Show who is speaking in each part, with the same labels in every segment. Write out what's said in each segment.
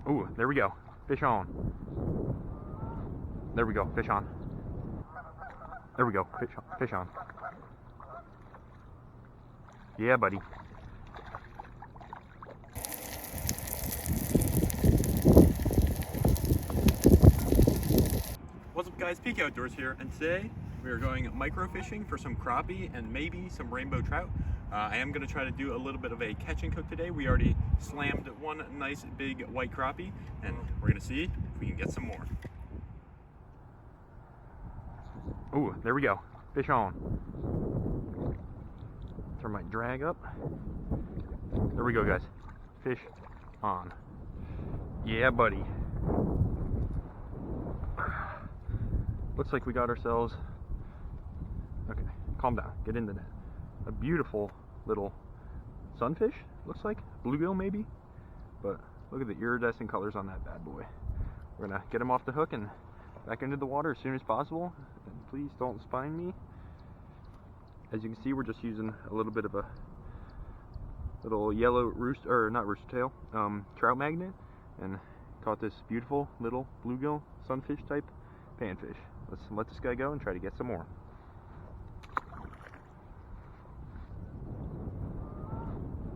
Speaker 1: Ooh, there we go. Fish on. There we go. Fish on. There we go. Fish on. Yeah, buddy. What's up, guys? Peak Outdoors here, and today we are going micro fishing for some crappie and maybe some rainbow trout. I am going to try to do a little bit of a catch and cook today. We already slammed one nice big white crappie, and we're going to see if we can get some more. Ooh, there we go. Fish on. Turn my drag up. There we go, guys. Fish on. Yeah, buddy. Looks like we got ourselves, okay, calm down, get in the net. A beautiful little sunfish, looks like, bluegill maybe, but look at the iridescent colors on that bad boy. We're gonna get him off the hook and back into the water as soon as possible, and please don't spine me. As you can see, we're just using a little bit of a little yellow trout magnet, and caught this beautiful little bluegill sunfish type panfish. Let's let this guy go and try to get some more.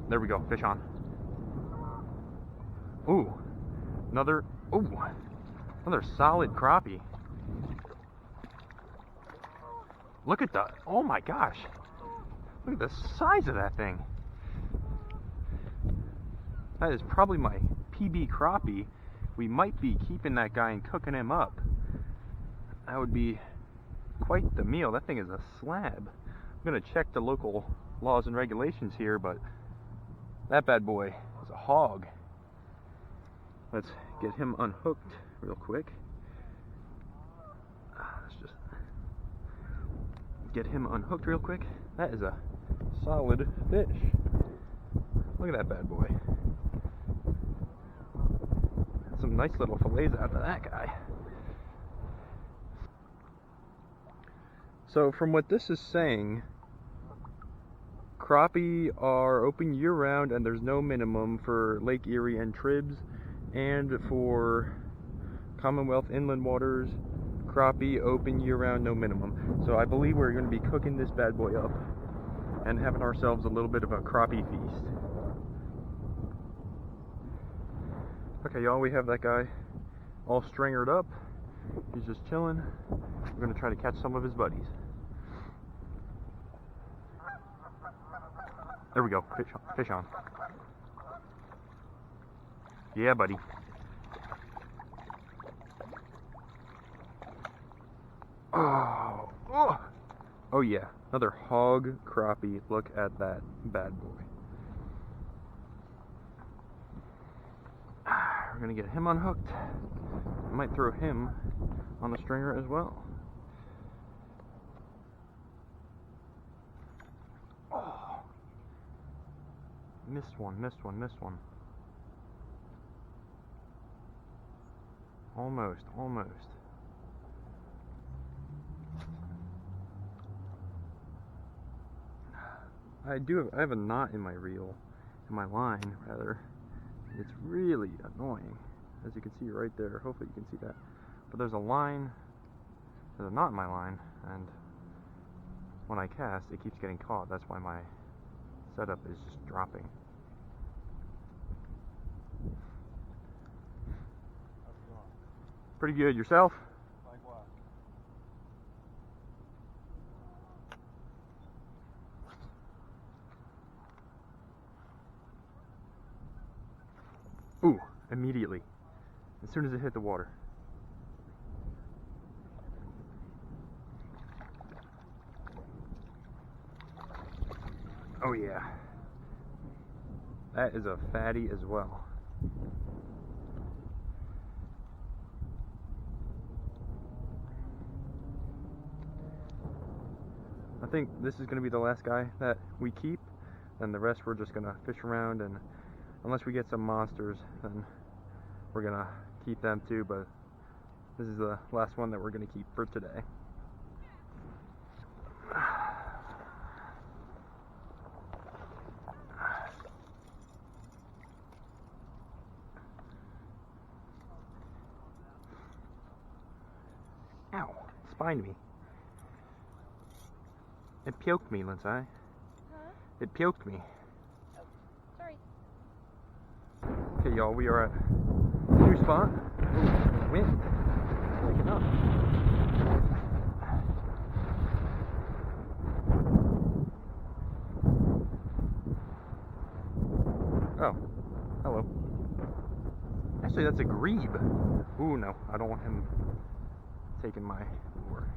Speaker 1: There we go, fish on. Ooh, another solid crappie. Look at the, oh my gosh, look at the size of that thing. That is probably my PB crappie. We might be keeping that guy and cooking him up. That would be quite the meal. That thing is a slab. I'm gonna check the local laws and regulations here, but that bad boy is a hog. Let's get him unhooked real quick. Let's just get him unhooked real quick. That is a solid fish. Look at that bad boy. Some nice little fillets out of that guy. So from what this is saying, crappie are open year-round and there's no minimum for Lake Erie and Tribs, and for Commonwealth inland waters, crappie open year-round, no minimum. So I believe we're going to be cooking this bad boy up and having ourselves a little bit of a crappie feast. Okay, y'all, we have that guy all stringered up. He's just chilling. We're going to try to catch some of his buddies. There we go, fish on. Yeah, buddy. Oh yeah, another hog crappie. Look at that bad boy. We're gonna get him unhooked. I might throw him on the stringer as well. Oh, missed one. Almost. I have a knot in my reel, in my line rather. It's really annoying, as you can see right there. Hopefully you can see that. But there's a knot in my line, and when I cast, it keeps getting caught. That's why my setup is just dropping. Pretty good. Yourself?
Speaker 2: Likewise.
Speaker 1: Ooh, immediately. As soon as it hit the water. Oh yeah. That is a fatty as well. I think this is going to be the last guy that we keep, and the rest we're just going to fish around, and unless we get some monsters, then we're going to keep them too, but this is the last one that we're going to keep for today. Ow, spined me. It poked me, Lindsay.
Speaker 2: Huh?
Speaker 1: It poked me.
Speaker 2: Oh, sorry.
Speaker 1: Okay, y'all, we are at a new spot. Ooh, wind. Waking up. Oh, hello. Actually, that's a grebe. Ooh, no, I don't want him taking my lure.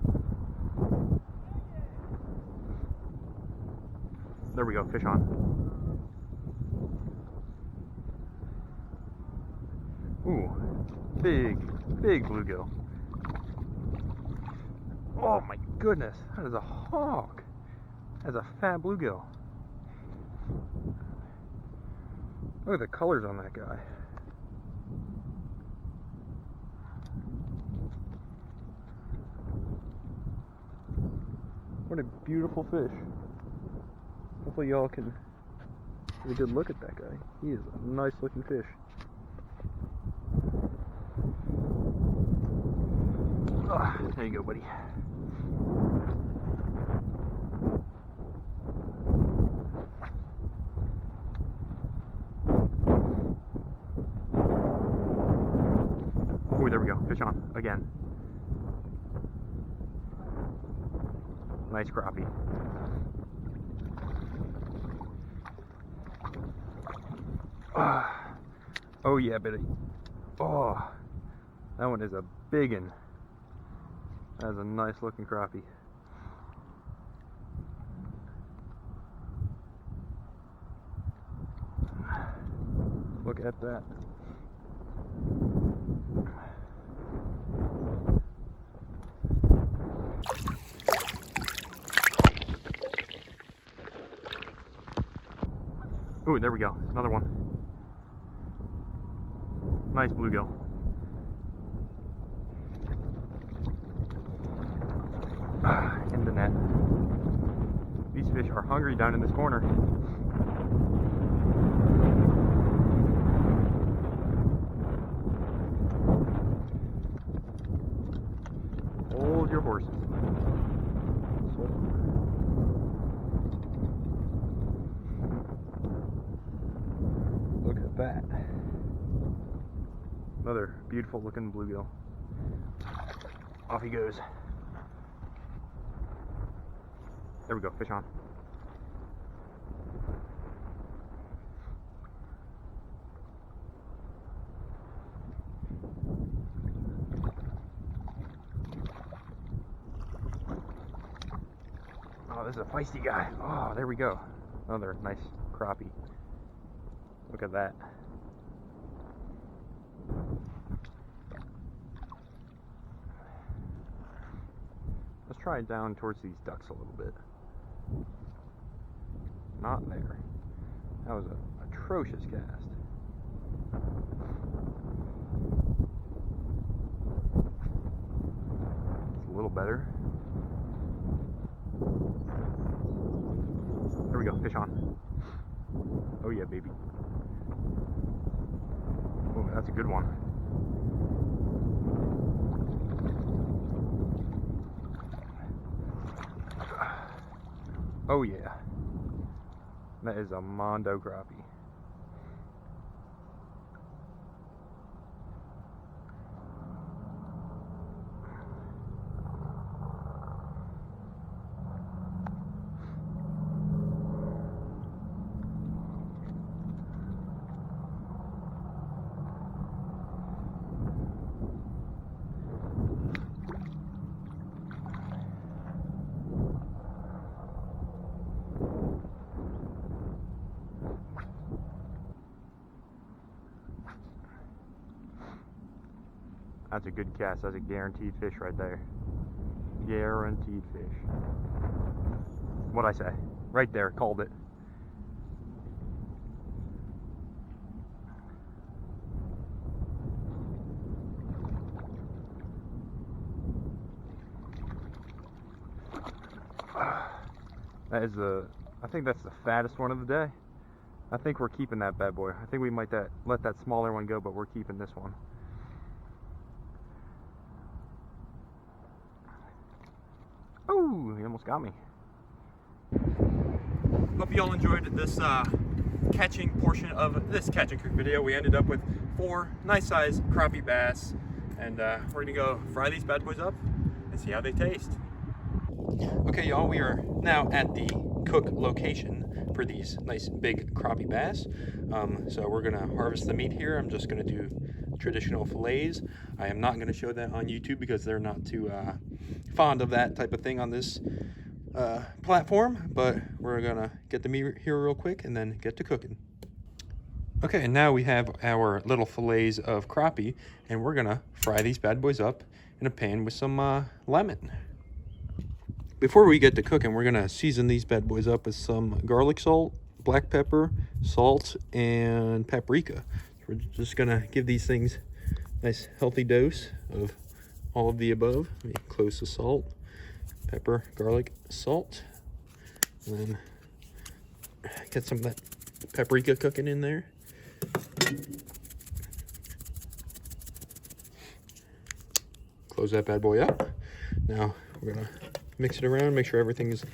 Speaker 1: There we go, fish on. Ooh, big bluegill. Oh my goodness, that is a hog. That is a fat bluegill. Look at the colors on that guy. What a beautiful fish. Hopefully y'all can get a good look at that guy. He is a nice looking fish. There you go, buddy. Oh, there we go. Fish on again. Nice crappie. Oh yeah, buddy. Oh, that one is a big one. That is a nice looking crappie. Look at that. Ooh, there we go. Another one. Nice bluegill. In the net. These fish are hungry down in this corner. Hold your horses. Look at that. Another beautiful looking bluegill. Off he goes. There we go, fish on. Oh, this is a feisty guy. Oh, there we go. Another nice crappie. Look at that. Let's try it down towards these ducks a little bit. Not there. That was an atrocious cast. It's a little better. There we go, fish on. Oh yeah, baby. Oh, that's a good one. Oh yeah. That is a mondo crappie. That's a good cast. That's a guaranteed fish right there. Guaranteed fish. What'd I say? Right there, called it. That is I think that's the fattest one of the day. I think we're keeping that bad boy. I think we might let that smaller one go, but we're keeping this one. almost got me. Hope you all enjoyed this catching portion of this catch and cook video. We ended up with 4 nice sized crappie bass, and we're gonna go fry these bad boys up and see how they taste. Okay, y'all, we are now at the cook location for these nice big crappie bass. So we're gonna harvest the meat here. I'm just gonna do traditional fillets. I am not gonna show that on YouTube because they're not too fond of that type of thing on this platform, but we're gonna get the meat here real quick and then get to cooking. Okay, and now we have our little fillets of crappie, and we're gonna fry these bad boys up in a pan with some lemon. Before we get to cooking, we're gonna season these bad boys up with some garlic salt, black pepper, salt, and paprika. So we're just gonna give these things a nice healthy dose of all of the above. Let me close the salt, pepper, garlic, salt, and then get some of that paprika cooking in there. Close that bad boy up. Now we're gonna mix it around, make sure everything is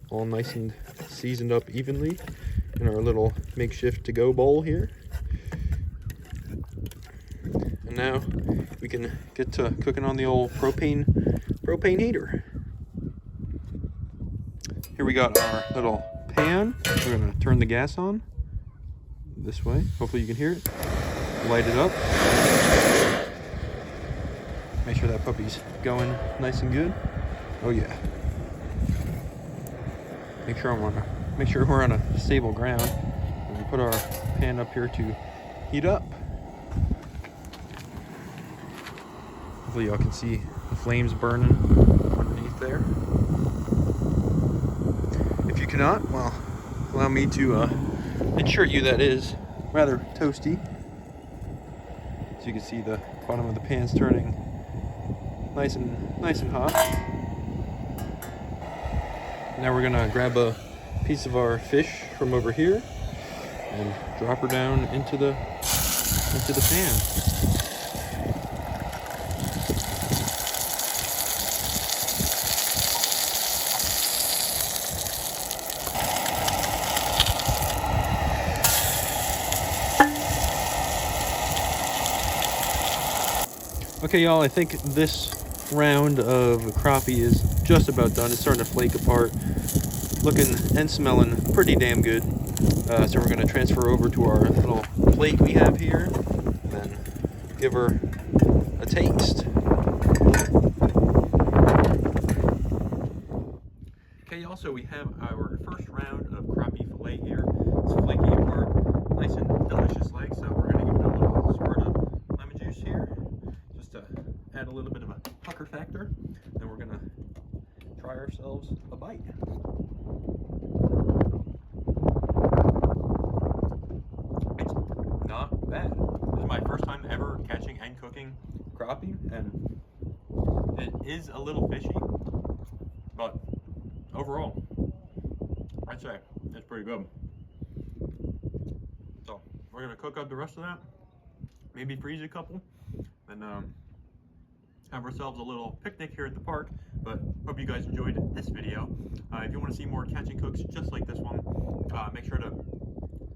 Speaker 1: all nice and seasoned up evenly in our little makeshift to-go bowl here. And now we can get to cooking on the old propane heater. Here we got our little pan. We're gonna turn the gas on this way. Hopefully you can hear it. Light it up. Make sure that puppy's going nice and good. Oh yeah. Make sure we're on a stable ground. And we put our pan up here to heat up. Hopefully y'all can see the flames burning underneath there. If you cannot, well, allow me to ensure you that is rather toasty. So you can see the bottom of the pan's turning nice and hot. Now we're gonna grab a piece of our fish from over here and drop her down into the pan. Okay, y'all, I think this round of crappie is just about done. It's starting to flake apart, looking and smelling pretty damn good. So we're going to transfer over to our little plate we have here, and then give her a taste. Okay, y'all, so we have our first round of crappie fillet here. It's flaking apart, nice and delicious like, so we're going to give it a little squirt of lemon juice here, just to add a little bit of a pucker factor. Then we're gonna try ourselves a bite. It's not bad. This is my first time ever catching and cooking crappie, and it is a little fishy, but overall, I'd say it's pretty good. So we're gonna cook up the rest of that, maybe freeze a couple, and have ourselves a little picnic here at the park. But hope you guys enjoyed this video. If you want to see more catch and cooks just like this one, make sure to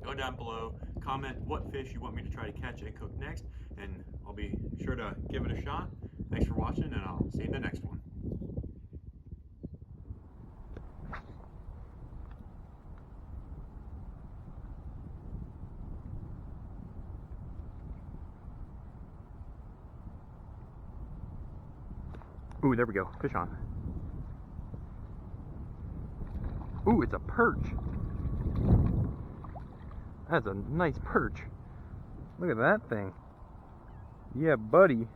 Speaker 1: go down below, comment what fish you want me to try to catch and cook next, and I'll be sure to give it a shot. Thanks for watching, and I'll see you in the next one. Ooh, there we go. Fish on. Ooh, it's a perch. That's a nice perch. Look at that thing. Yeah, buddy.